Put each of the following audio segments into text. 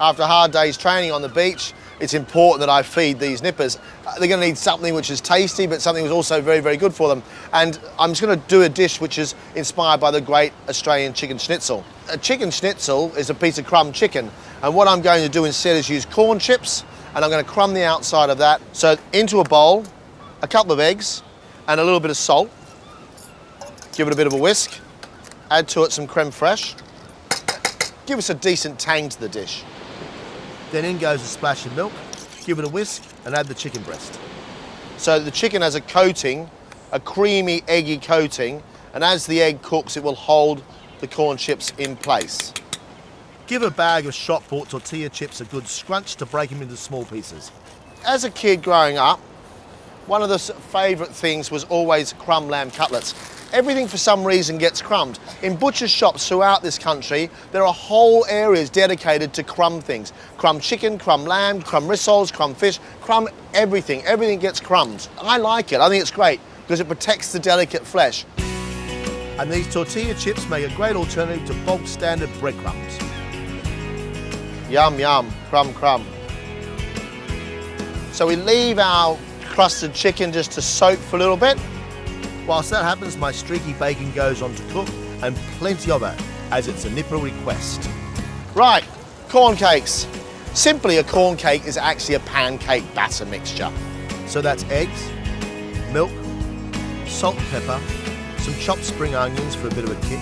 After a hard day's training on the beach, it's important that I feed these nippers. They're going to need something which is tasty, but something that's also very, very good for them. And I'm just going to do a dish which is inspired by the great Australian chicken schnitzel. A chicken schnitzel is a piece of crumb chicken. And what I'm going to do instead is use corn chips, and I'm going to crumb the outside of that. So into a bowl, a couple of eggs, and a little bit of salt. Give it a bit of a whisk. Add to it some creme fraiche. Give us a decent tang to the dish. Then in goes a splash of milk, give it a whisk, and add the chicken breast. So the chicken has a coating, a creamy, eggy coating, and as the egg cooks, it will hold the corn chips in place. Give a bag of shop-bought tortilla chips a good scrunch to break them into small pieces. As a kid growing up, one of the favourite things was always crumb lamb cutlets. Everything for some reason gets crumbed. In butcher shops throughout this country, there are whole areas dedicated to crumb things. Crumb chicken, crumb lamb, crumb rissoles, crumb fish, crumb everything. Everything gets crumbed. I like it. I think it's great because it protects the delicate flesh. And these tortilla chips make a great alternative to bog standard breadcrumbs. Yum, yum, crumb, crumb. So we leave our crusted chicken just to soak for a little bit. Whilst that happens, my streaky bacon goes on to cook, and plenty of it, as it's a nipper request. Right, corn cakes. Simply, a corn cake is actually a pancake batter mixture. So that's eggs, milk, salt and pepper, some chopped spring onions for a bit of a kick,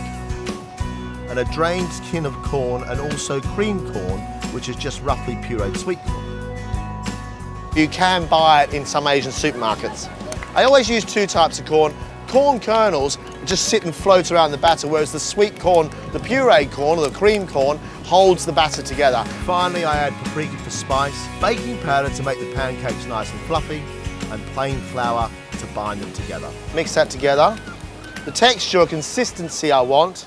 and a drained tin of corn, and also cream corn, which is just roughly pureed sweet corn. You can buy it in some Asian supermarkets. I always use two types of corn. Corn kernels just sit and float around the batter, whereas the sweet corn, the pureed corn or the cream corn, holds the batter together. Finally, I add paprika for spice, baking powder to make the pancakes nice and fluffy, and plain flour to bind them together. Mix that together. The texture or consistency I want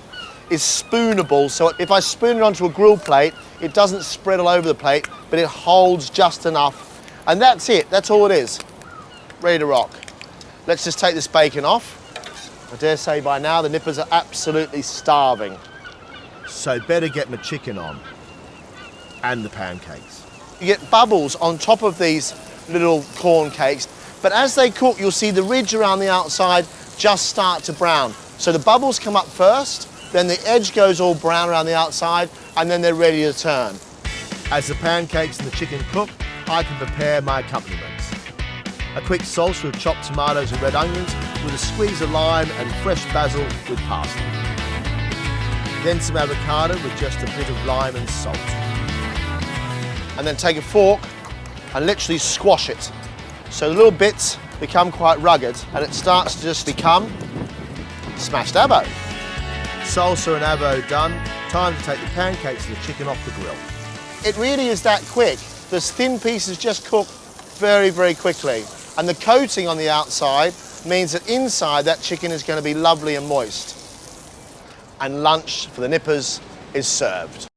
is spoonable, so if I spoon it onto a grill plate, it doesn't spread all over the plate, but it holds just enough. And that's it, that's all it is. Ready to rock. Let's just take this bacon off. I dare say by now the nippers are absolutely starving. So better get my chicken on and the pancakes. You get bubbles on top of these little corn cakes, but as they cook, you'll see the ridge around the outside just start to brown. So the bubbles come up first, then the edge goes all brown around the outside, and then they're ready to turn. As the pancakes and the chicken cook, I can prepare my accompaniments. A quick salsa with chopped tomatoes and red onions with a squeeze of lime and fresh basil with parsley. Then some avocado with just a bit of lime and salt. And then take a fork and literally squash it. So the little bits become quite rugged and it starts to just become smashed avo. Salsa and avo done, time to take the pancakes and the chicken off the grill. It really is that quick. Those thin pieces just cook very, very quickly. And the coating on the outside means that inside that chicken is going to be lovely and moist. And lunch for the nippers is served.